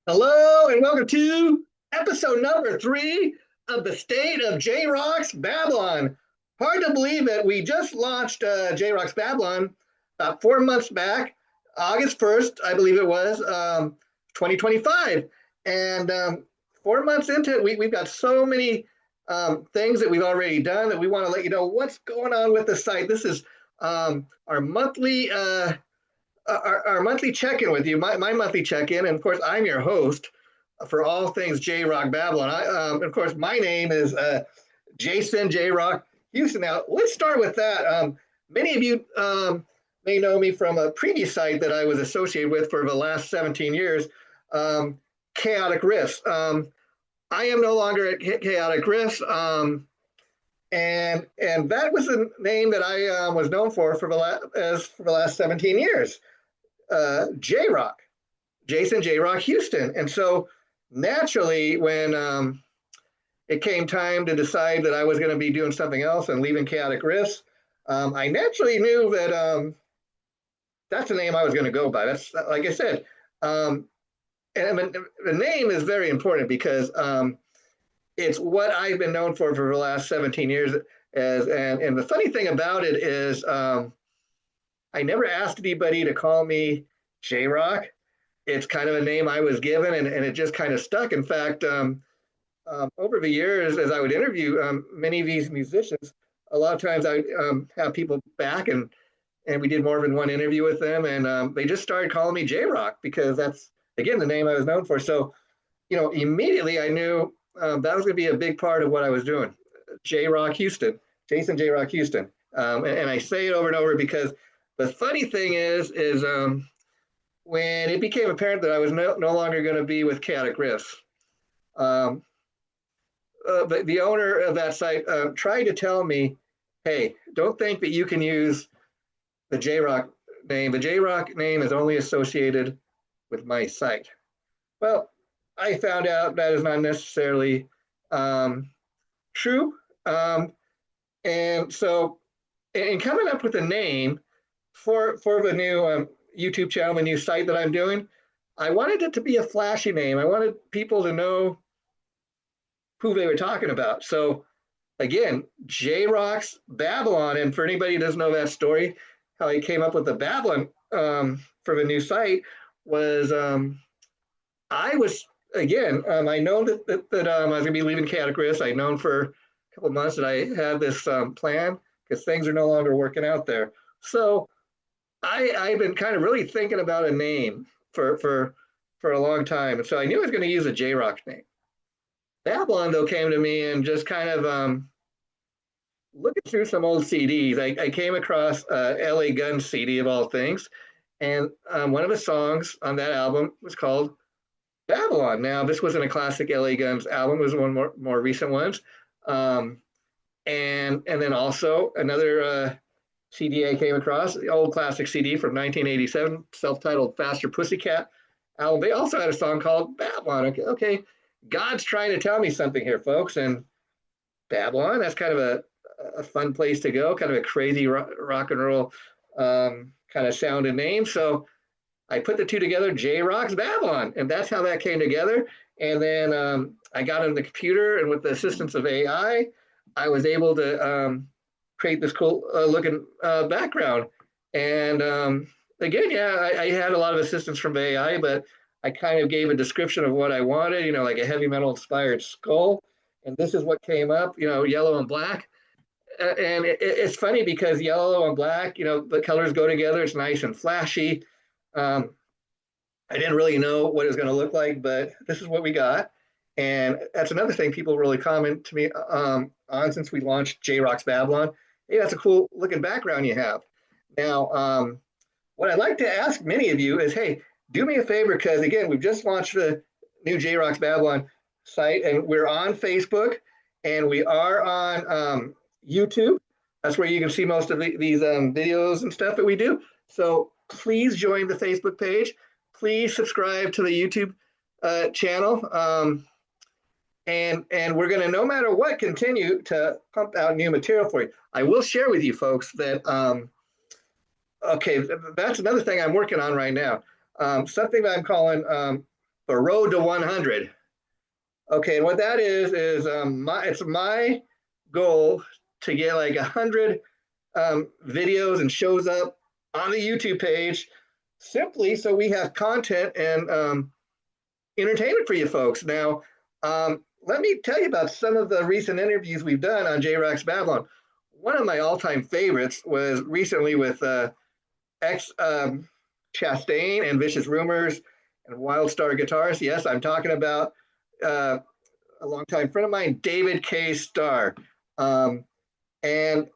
Hello and welcome to episode number 3 of the State of JRock's Babylon. Hard to believe it. We just launched JRock's Babylon about 4 months back, August 1st, I believe it was, 2025. And 4 months into it, we've got so many things that we've already done that we want to let you know what's going on with the site. This is our monthly our monthly check-in with you, my monthly check-in, and of course, I'm your host for all things JRock Babylon. Of course, my name is Jason JRock Houston. Now, let's start with that. Many of you may know me from a previous site that I was associated with for the last 17 years, Chaotic Riffs. I am no longer at Chaotic Riffs, and that was the name that I was known for for the last 17 years. JRock, Jason JRock Houston. And so naturally, when it came time to decide that I was going to be doing something else and leaving Chaotic Riffs, I naturally knew that that's the name I was going to go by. That's like I said. And the name is very important because it's what I've been known for the last 17 years. And the funny thing about it is I never asked anybody to call me JRock. It's kind of a name I was given, and it just kind of stuck. In fact, over the years, as I would interview many of these musicians, a lot of times I have people back, and we did more than one interview with them, and they just started calling me JRock because that's, again, the name I was known for. So, immediately I knew that was going to be a big part of what I was doing. JRock Houston, Jason JRock Houston. And I say it over and over because the funny thing is when it became apparent that I was no longer going to be with Chaotic Riffs, the owner of that site tried to tell me, hey, don't think that you can use the JRock name. The JRock name is only associated with my site. Well, I found out that is not necessarily true. And so, in coming up with a name for the new YouTube channel, the new site that I'm doing, I wanted it to be a flashy name. I wanted people to know who they were talking about. So, again, JRock's Babylon. And for anybody who doesn't know that story, how he came up with the Babylon for the new site was I was, again, I know that I was going to be leaving Chaotic Riffs. I'd known for a couple of months that I had this plan because things are no longer working out there. So I've been kind of really thinking about a name for a long time. And so I knew I was going to use a JRock name. Babylon, though, came to me and just kind of looking through some old CDs. I came across LA Guns CD of all things. And one of the songs on that album was called Babylon. Now, this wasn't a classic LA Guns album. It was one more recent ones. And then also another CD I came across, the old classic CD from 1987, self-titled Faster Pussycat album. They also had a song called Babylon. Okay, God's trying to tell me something here, folks. And Babylon, that's kind of a fun place to go, kind of a crazy rock and roll kind of sound and name. So I put the two together, JRock's Babylon, and that's how that came together. And then I got on the computer, and with the assistance of AI, I was able to create this cool looking background. And again, yeah, I had a lot of assistance from the AI, but I kind of gave a description of what I wanted, like a heavy metal inspired skull. And this is what came up, yellow and black. And it's funny because yellow and black, the colors go together. It's nice and flashy. I didn't really know what it was going to look like, but this is what we got. And that's another thing people really comment to me on since we launched JRock's Babylon. Hey, that's a cool looking background you have. Now, what I'd like to ask many of you is, hey, do me a favor, because again, we've just launched the new JRock's Babylon site, and we're on Facebook, and we are on YouTube. That's where you can see most of these videos and stuff that we do. So please join the Facebook page. Please subscribe to the YouTube channel. And we're going to, no matter what, continue to pump out new material for you. I will share with you folks that, okay, that's another thing I'm working on right now. Something that I'm calling a road to 100. Okay, and what that is it's my goal to get like 100 videos and shows up on the YouTube page, simply so we have content and entertainment for you folks. Now, let me tell you about some of the recent interviews we've done on JRock's Babylon. One of my all-time favorites was recently with ex Chastain and Vicious Rumors and Wild Star Guitarist. Yes, I'm talking about a longtime friend of mine, David K Starr. Um, and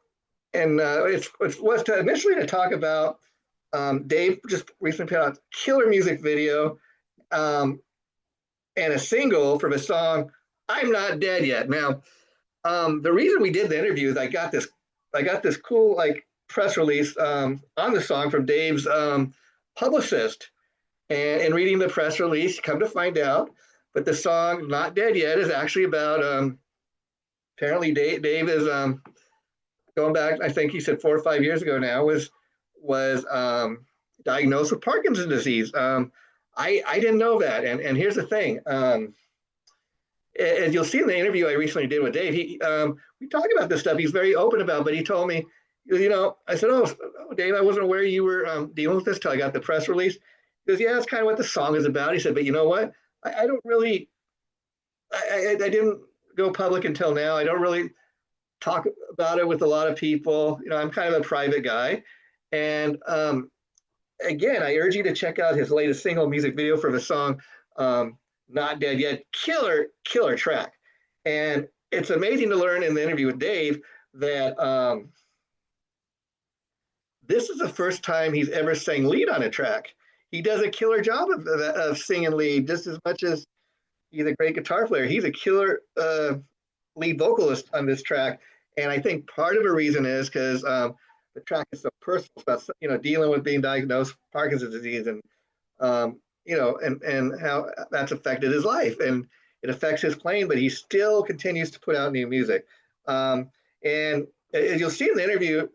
it was initially to talk about Dave just recently put out a killer music video and a single from a song, "I'm Not Dead Yet." Now, the reason we did the interview is I got this cool like press release on the song from Dave's publicist, and in reading the press release, come to find out, but the song "Not Dead Yet" is actually about apparently Dave is going back. I think he said 4 or 5 years ago now was diagnosed with Parkinson's disease. I didn't know that, and here's the thing. As you'll see in the interview I recently did with Dave, we talked about this stuff. He's very open about, but he told me, I said, "Oh, Dave, I wasn't aware you were dealing with this till I got the press release." He goes, "Yeah, that's kind of what the song is about." He said, "But you know what? I don't really, I didn't go public until now. I don't really talk about it with a lot of people. I'm kind of a private guy, and again, I urge you to check out his latest single music video for the song "Not Dead Yet." Killer track. And it's amazing to learn in the interview with Dave that this is the first time he's ever sang lead on a track. He does a killer job of singing lead just as much as he's a great guitar player. He's a killer lead vocalist on this track. And I think part of the reason is because the track is so personal stuff, dealing with being diagnosed with Parkinson's disease and, and how that's affected his life. And it affects his playing, but he still continues to put out new music. And as you'll see in the interview,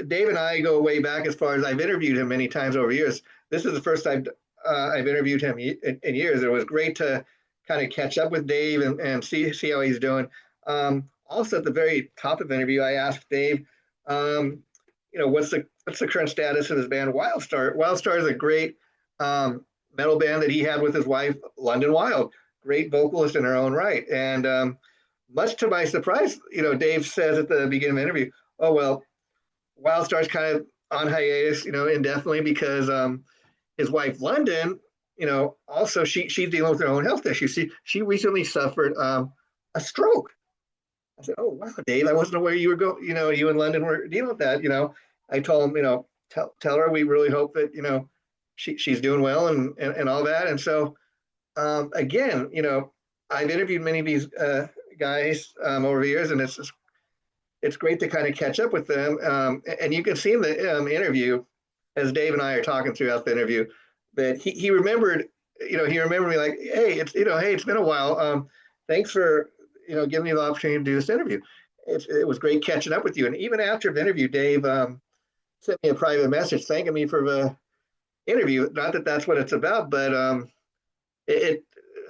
Dave and I go way back as far as I've interviewed him many times over years. This is the first time I've interviewed him in years. It was great to kind of catch up with Dave and see how he's doing. Also, at the very top of the interview, I asked Dave, what's the current status of his band Wild Star? Wild Star is a great metal band that he had with his wife, London Wild, great vocalist in her own right. And much to my surprise, Dave says at the beginning of the interview, "Oh, well, Wild Star's kind of on hiatus, indefinitely because his wife, London, also she's dealing with her own health issues. She recently suffered a stroke." I said, "Oh, wow, Dave, I wasn't aware you were you and London were dealing with that." I told him, tell her we really hope that, she's doing well and all that. And so, again, I've interviewed many of these guys over the years, and it's great to kind of catch up with them. And you can see in the interview, as Dave and I are talking throughout the interview, that he remembered, he remembered me like, hey, it's been a while. Thanks for, giving me the opportunity to do this interview. It was great catching up with you. And even after the interview, Dave sent me a private message thanking me for the interview. Not that that's what it's about, but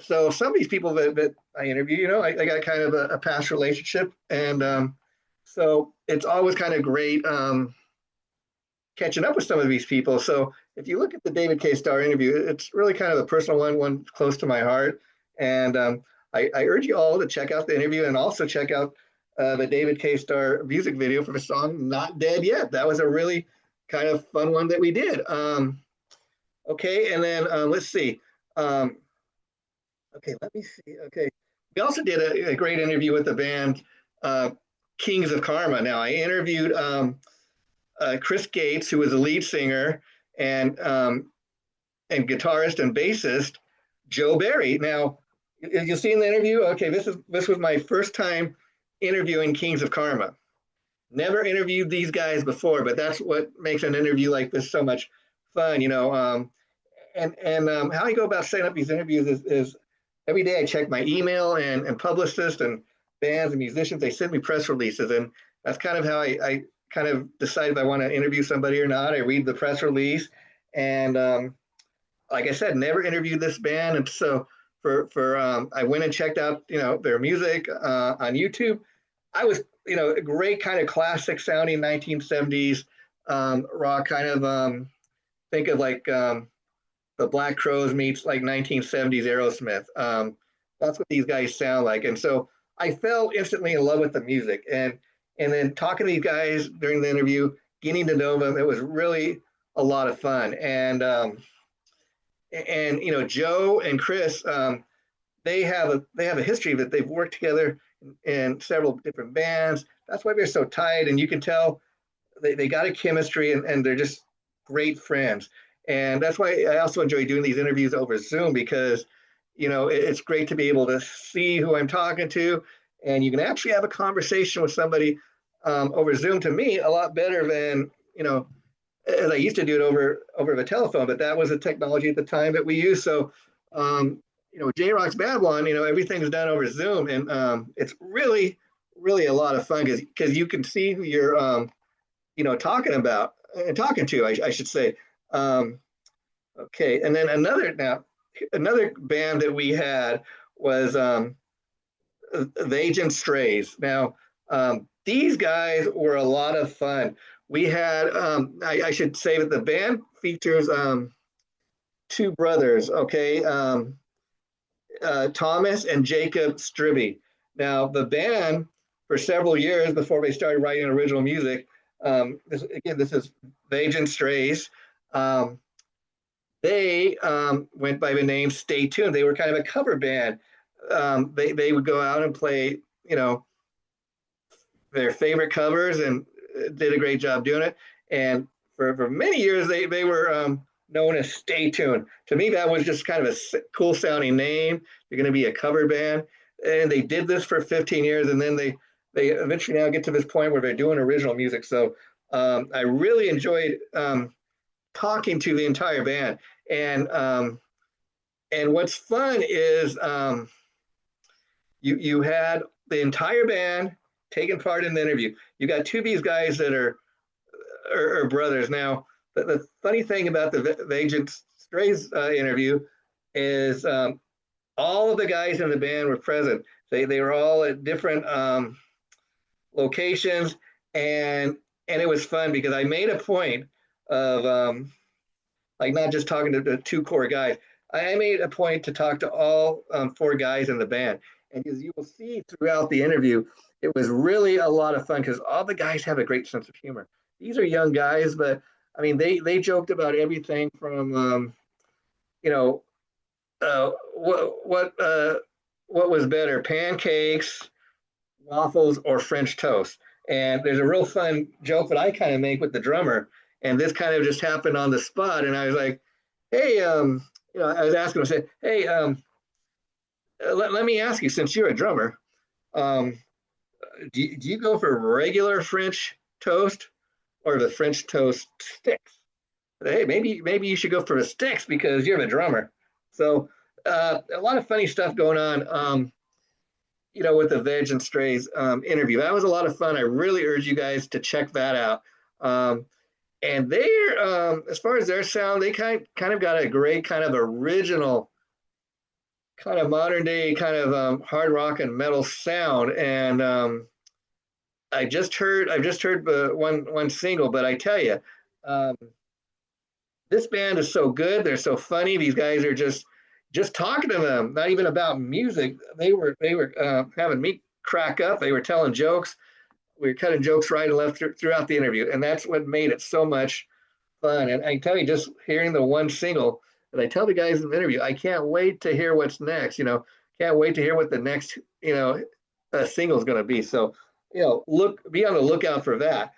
so some of these people that I interview, I got kind of a past relationship. And so it's always kind of great catching up with some of these people. So if you look at the David K. Starr interview, it's really kind of a personal one close to my heart. And I urge you all to check out the interview and also check out the David K. Starr music video for the song "Not Dead Yet." That was a really kind of fun one that we did. Okay, and then let's see. Okay, let me see. Okay, we also did a great interview with the band Kings of Karma. Now, I interviewed Chris Gates, who was the lead singer, and guitarist and bassist Joe Barry. Now, you'll see in the interview. Okay, this was my first time interviewing Kings of Karma. Never interviewed these guys before, but that's what makes an interview like this so much fun, And how I go about setting up these interviews is every day I check my email and publicists and bands and musicians. They send me press releases, and that's kind of how I kind of decide if I want to interview somebody or not. I read the press release, and like I said, never interviewed this band, and so I went and checked out their music on YouTube. I was a great kind of classic sounding 1970s rock, kind of think of like the Black Crowes meets like 1970s Aerosmith. That's what these guys sound like, and so I fell instantly in love with the music, and then talking to these guys during the interview, getting to know them, it was really a lot of fun. And Joe and Chris, they have a history that they've worked together in several different bands. That's why they're so tight, and you can tell they got a chemistry, and they're just great friends. And that's why I also enjoy doing these interviews over Zoom, because it's great to be able to see who I'm talking to, and you can actually have a conversation with somebody over Zoom. To me, a lot better than as I used to do it over the telephone, but that was a technology at the time that we used. So JRock's Babylon, everything's done over Zoom, and it's really a lot of fun, because you can see who you're talking about and talking to, I should say. Okay, and then another band that we had was Vegent Strays. Now, these guys were a lot of fun. We had, I should say that the band features two brothers, okay, Thomas and Jacob Stribby. Now, the band, for several years before they started writing original music, this is Vegent Strays. They went by the name Stay Tuned. They were kind of a cover band. They would go out and play, their favorite covers, and did a great job doing it. And for many years, they were known as Stay Tuned. To me, that was just kind of a cool sounding name. They're going to be a cover band. And they did this for 15 years, and then they eventually now get to this point where they're doing original music. So I really enjoyed talking to the entire band. And what's fun is you had the entire band taking part in the interview. You got two of these guys that are brothers. Now, the funny thing about the Vegent Strays interview is all of the guys in the band were present. They were all at different locations, and it was fun, because I made a point of like not just talking to the two core guys. I made a point to talk to all four guys in the band, and as you will see throughout the interview, it was really a lot of fun, because all the guys have a great sense of humor. These are young guys, but I mean, they joked about everything from what was better, pancakes, waffles, or French toast. And there's a real fun joke that I kind of make with the drummer, and this kind of just happened on the spot. And I was like, "Hey, I was asking him, I said, hey, let me ask you, since you're a drummer, um, do you go for regular French toast or the French toast sticks? Hey, maybe you should go for the sticks because you're the drummer." So a lot of funny stuff going on, with the Vegent Strays interview. That was a lot of fun. I really urge you guys to check that out. And they're, as far as their sound, they kind of got a great kind of original, kind of modern day kind of hard rock and metal sound. And I've just heard one single, but I tell you, um, this band is so good. They're so funny. These guys are just talking to them, not even about music. They were having me crack up. They were telling jokes. We were cutting jokes right and left throughout the interview, and that's what made it so much fun. And I tell you, just hearing the one single that I tell the guys in the interview, I can't wait to hear what's next. Can't wait to hear what the next single is going to be. So be on the lookout for that.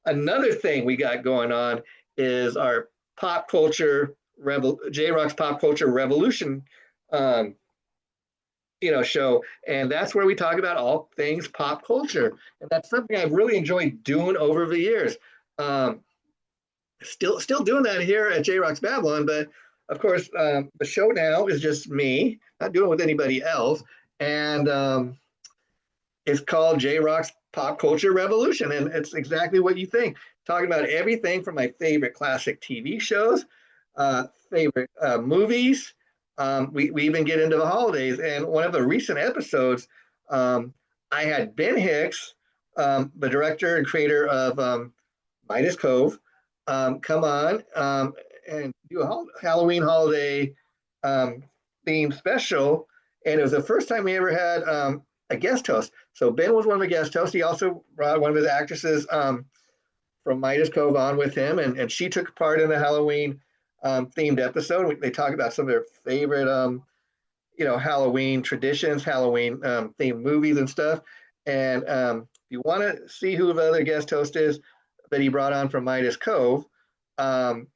Another thing we got going on is our pop culture JRock's Pop Culture Revolution show, and that's where we talk about all things pop culture, and that's something I've really enjoyed doing over the years. Still doing that here at JRock's Babylon, but of course the show now is just me, not doing it with anybody else, and it's called JRock's Pop Culture Revolution, and it's exactly what you think, talking about everything from my favorite classic TV shows favorite movies. We even get into the holidays. And one of the recent episodes, I had Ben Hicks, the director and creator of Midas Cove, come on and do a Halloween holiday themed special. And it was the first time we ever had a guest host. So Ben was one of the guest hosts. He also brought one of his actresses from Midas Cove on with him, and she took part in the Halloween themed episode. They talk about some of their favorite, Halloween traditions, Halloween themed movies and stuff. And if you want to see who the other guest host is that he brought on from Midas Cove, um,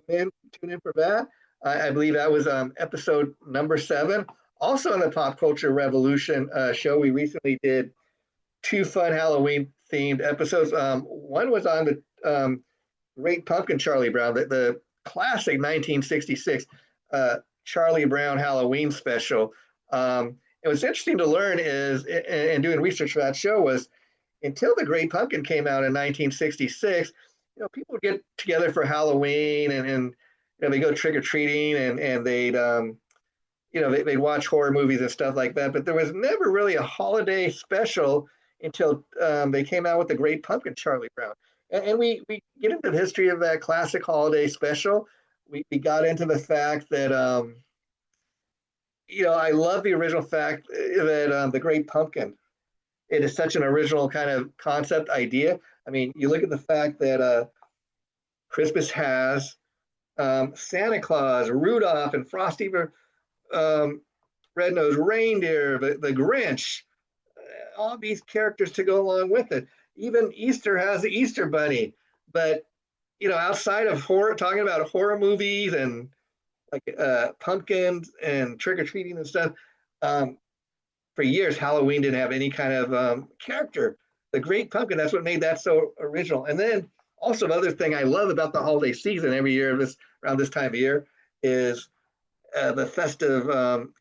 tune in for that. I believe that was episode number 7. Also on the Pop Culture Revolution show, we recently did 2 fun Halloween themed episodes. One was on the Great Pumpkin Charlie Brown, the classic 1966 Charlie Brown Halloween special. It was interesting to learn is, and doing research for that show was, until the Great Pumpkin came out in 1966, people would get together for Halloween and they go trick or treating and they'd they'd watch horror movies and stuff like that. But there was never really a holiday special until they came out with the Great Pumpkin Charlie Brown. And we get into the history of that classic holiday special. We got into the fact that, I love the original fact that the Great Pumpkin, it is such an original kind of concept idea. I mean, you look at the fact that Christmas has Santa Claus, Rudolph, and Frosty Red-Nosed Reindeer, the Grinch, all these characters to go along with it. Even Easter has the Easter Bunny. But, outside of horror, talking about horror movies and like pumpkins and trick-or-treating and stuff, for years, Halloween didn't have any kind of character. The Great Pumpkin, that's what made that so original. And then also the other thing I love about the holiday season every year, around this time of year, is the festive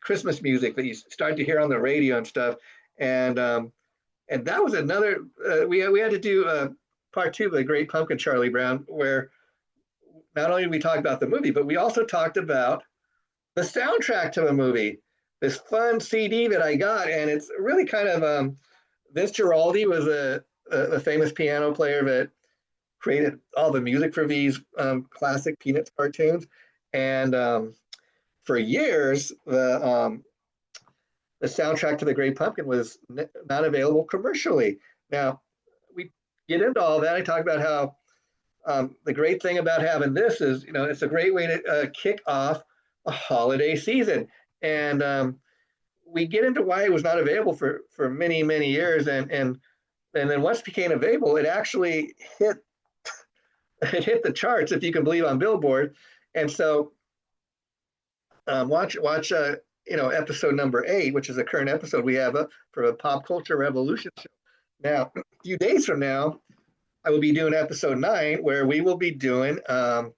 Christmas music that you start to hear on the radio and stuff. And that was another, we had to do part 2 of the Great Pumpkin Charlie Brown, where not only did we talk about the movie, but we also talked about the soundtrack to the movie, this fun CD that I got. And it's really kind of, Vince Guaraldi was a famous piano player that created all the music for these classic Peanuts cartoons. And for years, the soundtrack to the Great Pumpkin was not available commercially. Now, we get into all that. I talk about how the great thing about having this is, it's a great way to kick off a holiday season. And we get into why it was not available for many, many years. And then once it became available, it actually hit the charts, if you can believe, on Billboard. And so watch episode number 8, which is the current episode we have for a Pop Culture Revolution show. Now, a few days from now, I will be doing episode 9, where we will be doing an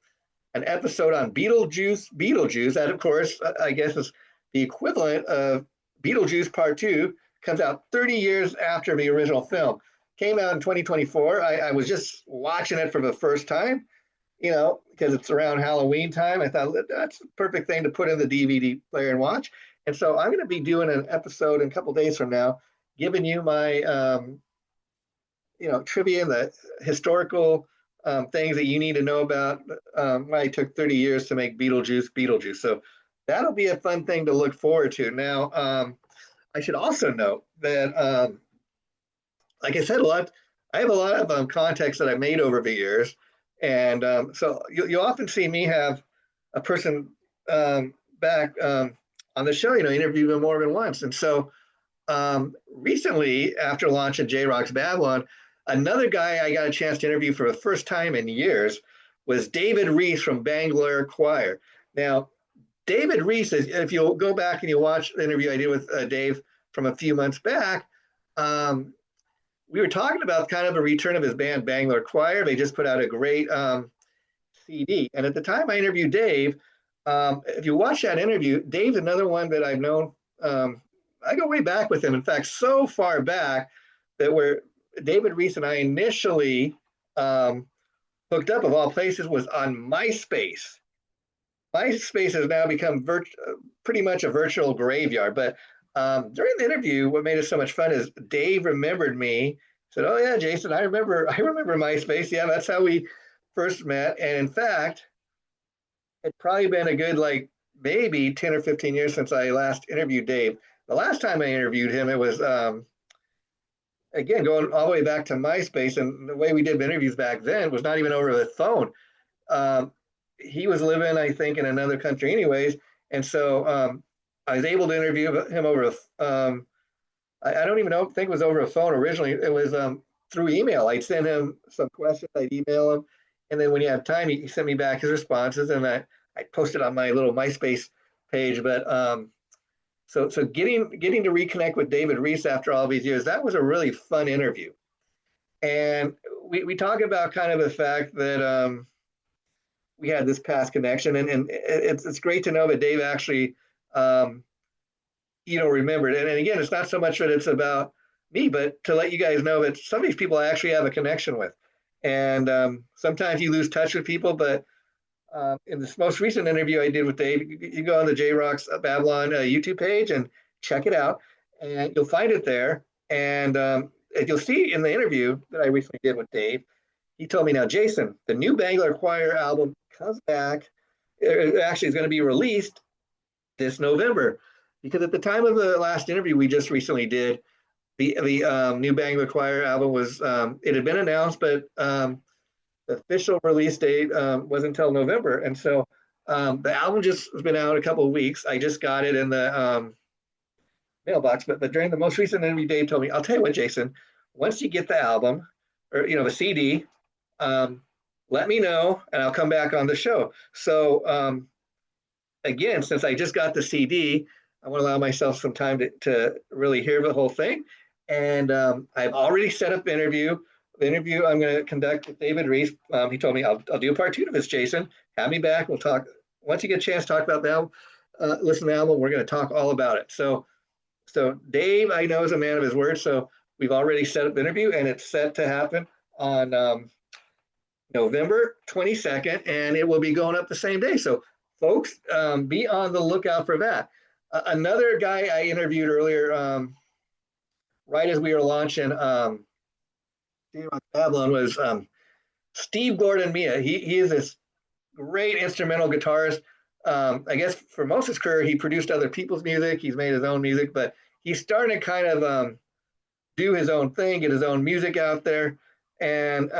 episode on Beetlejuice. That, of course, I guess is the equivalent of Beetlejuice Part 2. Comes out 30 years after the original film. Came out in 2024. I was just watching it for the first time, because it's around Halloween time. I thought that's the perfect thing to put in the DVD player and watch. And so I'm going to be doing an episode in a couple days from now, giving you my, trivia and the historical things that you need to know about why it took 30 years to make Beetlejuice. So that'll be a fun thing to look forward to. Now, I should also note that, like I said, I have a lot of contacts that I made over the years. And so you'll often see me have a person back on the show, interview them more than once. And so recently, after launching JRock's Babylon, another guy I got a chance to interview for the first time in years was David Reese from Bangalore Choir. Now, David Reese, if you'll go back and you watch the interview I did with Dave from a few months back, we were talking about kind of a return of his band, Bangalore Choir. They just put out a great CD. And at the time I interviewed Dave, if you watch that interview, Dave's another one that I've known. I go way back with him. In fact, so far back that where David Reese and I initially hooked up, of all places, was on MySpace. MySpace has now become pretty much a virtual graveyard. But during the interview, what made it so much fun is Dave remembered me. Said, "Oh yeah, Jason, I remember MySpace. Yeah, that's how we first met." And in fact, it's probably been a good like maybe 10 or 15 years since I last interviewed Dave. The last time I interviewed him, it was again going all the way back to MySpace, and the way we did interviews back then was not even over the phone. Um, he was living, I think, in another country, anyways, and so I was able to interview him over. I don't even know, think it was over a phone originally. It was through email. I'd send him some questions, I'd email him, and then when he had time, he sent me back his responses, and I posted on my little MySpace page. But so getting to reconnect with David Reese after all these years, that was a really fun interview. And we talk about kind of the fact that we had this past connection, and it's great to know that Dave actually um, remembered. And again, it's not so much that it's about me, but to let you guys know that some of these people I actually have a connection with. And sometimes you lose touch with people, but in this most recent interview I did with Dave, you go on the JRock's Babylon YouTube page and check it out, and you'll find it there. And you'll see in the interview that I recently did with Dave, he told me, "Now, Jason, the new Bangler Choir album comes back. It actually is going to be released this November." Because at the time of the last interview we just recently did, the new Bangler Choir album was it had been announced, but the official release date wasn't until November. And so the album just has been out a couple of weeks. I just got it in the mailbox, but during the most recent interview, Dave told me, "I'll tell you what, Jason, once you get the album or the CD, let me know and I'll come back on the show." So again, since I just got the CD, I want to allow myself some time to really hear the whole thing. And I've already set up the interview. The interview I'm going to conduct with David Reese. He told me I'll do a part 2 of this, Jason. Have me back. We'll talk. Once you get a chance to talk about the album, listen to the album, we're going to talk all about it. So Dave, I know, is a man of his word. So we've already set up the interview, and it's set to happen on November 22nd, and it will be going up the same day. So folks, be on the lookout for that. Another guy I interviewed earlier, right as we were launching JRock Babylon, was Steve Gordon Mia. He is this great instrumental guitarist. I guess for most of his career, he produced other people's music. He's made his own music, but he's starting to kind of do his own thing, get his own music out there. And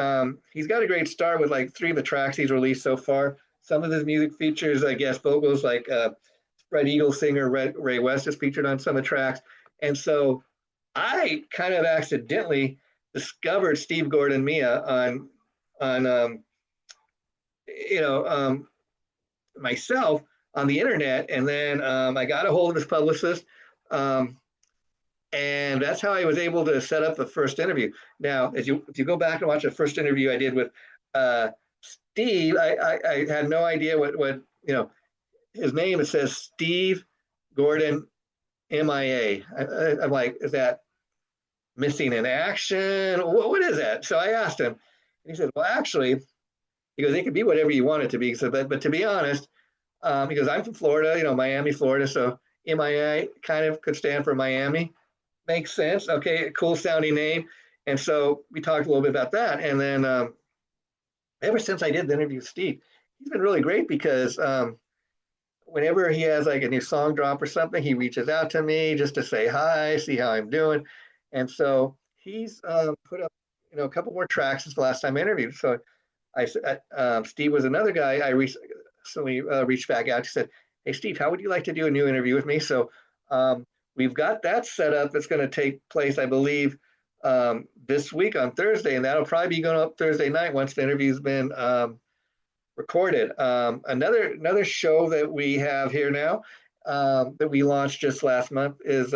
he's got a great start with like 3 of the tracks he's released so far. Some of his music features, I guess, vocals like Spread Eagle singer Ray West is featured on some of the tracks. And so I kind of accidentally discovered Steve Gordon Mia on myself on the internet, and then I got a hold of his publicist, and that's how I was able to set up the first interview. Now, if you go back and watch the first interview I did with Steve, I had no idea what his name. It says Steve Gordon MIA. I'm like, is that missing in action? What is that? So I asked him, and he said, "Well, actually," he goes, "it could be whatever you want it to be." He said, but to be honest, he goes, "I'm from Florida, Miami, Florida, so MIA kind of could stand for Miami. Makes sense. Okay, cool sounding name." And so we talked a little bit about that. And then ever since I did the interview with Steve, he's been really great because whenever he has like a new song drop or something, he reaches out to me just to say hi, see how I'm doing. And so he's put up, a couple more tracks since the last time I interviewed. So Steve was another guy I recently reached back out. He said, "Hey, Steve, how would you like to do a new interview with me?" So we've got that set up. That's going to take place, I believe, this week on Thursday, and that'll probably be going up Thursday night once the interview's been recorded. Another show that we have here now that we launched just last month is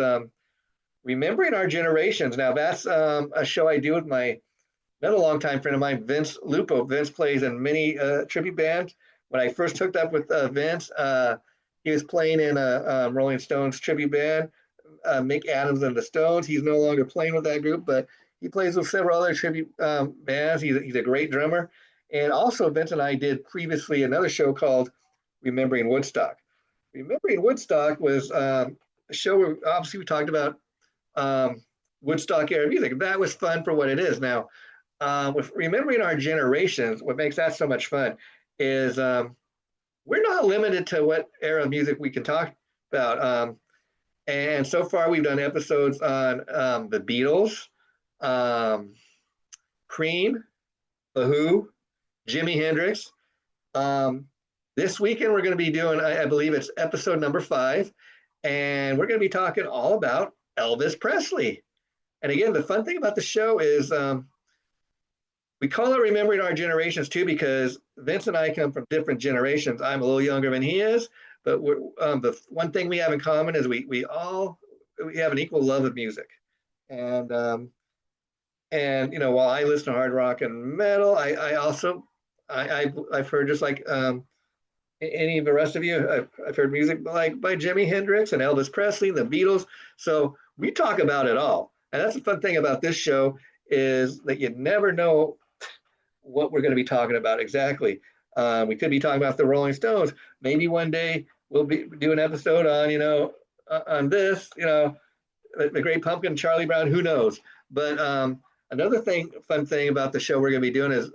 Remembering Our Generations. Now, that's a show I do with another longtime friend of mine, Vince Lupo. Vince plays in many tribute bands. When I first hooked up with Vince, he was playing in a Rolling Stones tribute band, Mick Adams and the Stones. He's no longer playing with that group, but he plays with several other tribute bands. He's a great drummer. And also, Vince and I did previously another show called Remembering Woodstock. Remembering Woodstock was a show where obviously we talked about Woodstock era music. That was fun for what it is. Now, with remembering our generations, what makes that so much fun is we're not limited to what era of music we can talk about. And so far, we've done episodes on the Beatles, Cream, The Who, Jimi Hendrix. This weekend, we're going to be doing, I believe it's episode number 5, and we're going to be talking all about Elvis Presley. And again, the fun thing about the show is we call it Remembering Our Generations too, because Vince and I come from different generations. I'm a little younger than he is, but the one thing we have in common is we have an equal love of music. And while I listen to hard rock and metal, I've heard, just like any of the rest of you, I've heard music like by Jimi Hendrix and Elvis Presley, the Beatles. So we talk about it all. And that's the fun thing about this show, is that you never know what we're going to be talking about exactly. We could be talking about the Rolling Stones. Maybe one day we'll do an episode on, on this, the Great Pumpkin, Charlie Brown, who knows? But another fun thing about the show we're going to be doing is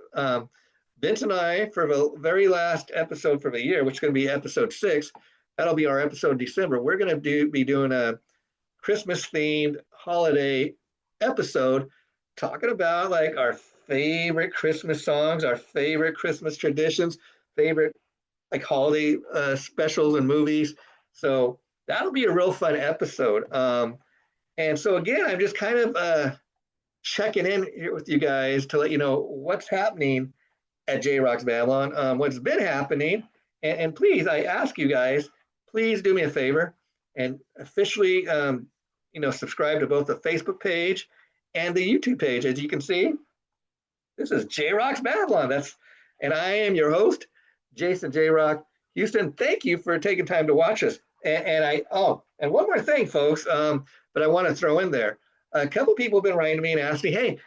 Vince and I, for the very last episode for the year, which is going to be episode 6, that'll be our episode in December. We're going to be doing a Christmas-themed holiday episode, talking about like our favorite Christmas songs, our favorite Christmas traditions, favorite like holiday specials and movies. So that'll be a real fun episode. And so again, I'm just kind of checking in here with you guys to let you know what's happening at JRock's Babylon, what's been happening. And please, I ask you guys, please do me a favor and officially, subscribe to both the Facebook page and the YouTube page. As you can see, this is JRock's Babylon. And I am your host, Jason JRock Houston. Thank you for taking time to watch us. And one more thing, folks, that I want to throw in there. A couple people have been writing to me and asking me, hey,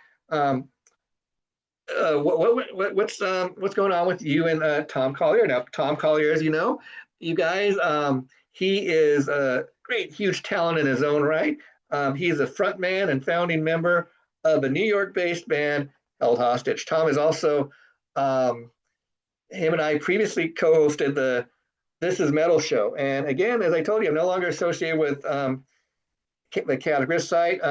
what's going on with you and Tom Collier? Now, Tom Collier, as you know, you guys, he is a great, huge talent in his own right. He's a frontman and founding member of a New York-based band, Held Hostage. Tom is also, him and I previously co-hosted the This Is Metal show. And again, as I told you, I'm no longer associated with the Guitarist site.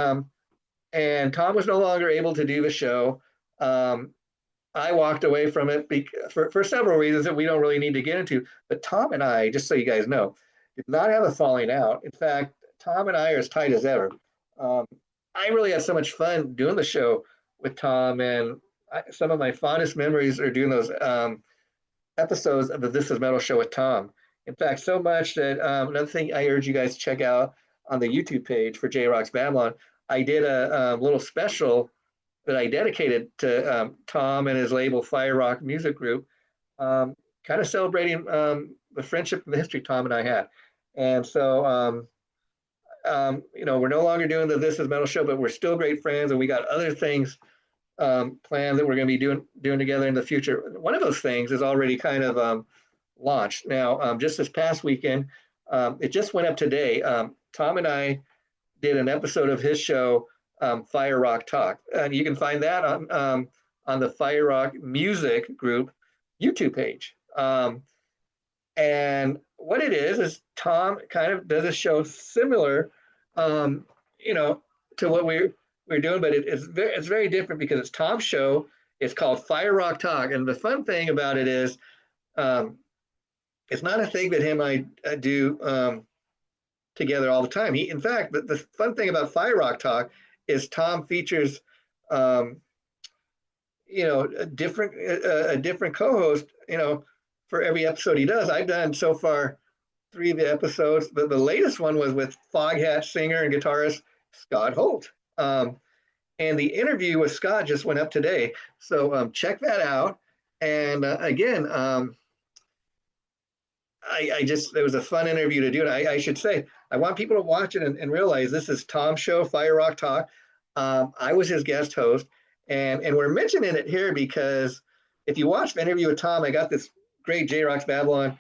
And Tom was no longer able to do the show. I walked away from it for several reasons that we don't really need to get into. But Tom and I, just so you guys know, did not have a falling out. In fact, Tom and I are as tight as ever. I really had so much fun doing the show with Tom, and some of my fondest memories are doing those episodes of the This Is Metal show with Tom. In fact, so much that another thing I urge you guys to check out on the YouTube page for JRock's Babylon, I did a little special that I dedicated to Tom and his label Firerock Music Group, kind of celebrating the friendship and the history Tom and I had. And so, we're no longer doing the This Is Metal show, but we're still great friends, and we got other things planned that we're going to be doing together in the future. One of those things is already kind of launched. Now, just this past weekend, it just went up today. Tom and I did an episode of his show, Firerock Talk. And you can find that on the Firerock Music Group YouTube page. And what it is Tom kind of does a show similar, to what we're doing, but it's very different because it's Tom's show. It's called Firerock Talk. And the fun thing about it is it's not a thing that him and I do together all the time. In fact, the fun thing about Firerock Talk is Tom features, a different co-host, for every episode he does. I've done so far 3 of the episodes. The latest one was with Foghat Singer and guitarist Scott Holt. And the interview with Scott just went up today. So check that out. And again, it was a fun interview to do. And I should say, I want people to watch it and realize this is Tom's show, Firerock Talk. I was his guest host, and we're mentioning it here because if you watch the interview with Tom, I got this great JRock's Babylon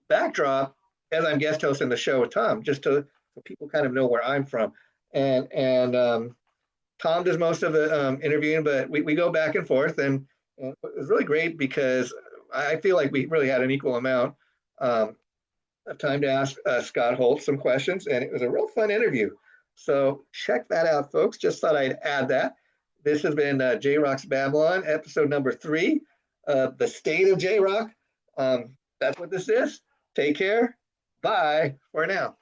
backdrop as I'm guest hosting the show with Tom, just so people kind of know where I'm from. And Tom does most of the interviewing, but we go back and forth, and it was really great because I feel like we really had an equal amount of time to ask Scott Holt some questions, and it was a real fun interview. So check that out, folks. Just thought I'd add that. This has been JRock's Babylon, episode number 3, the state of JRock. That's what this is. Take care. Bye for now.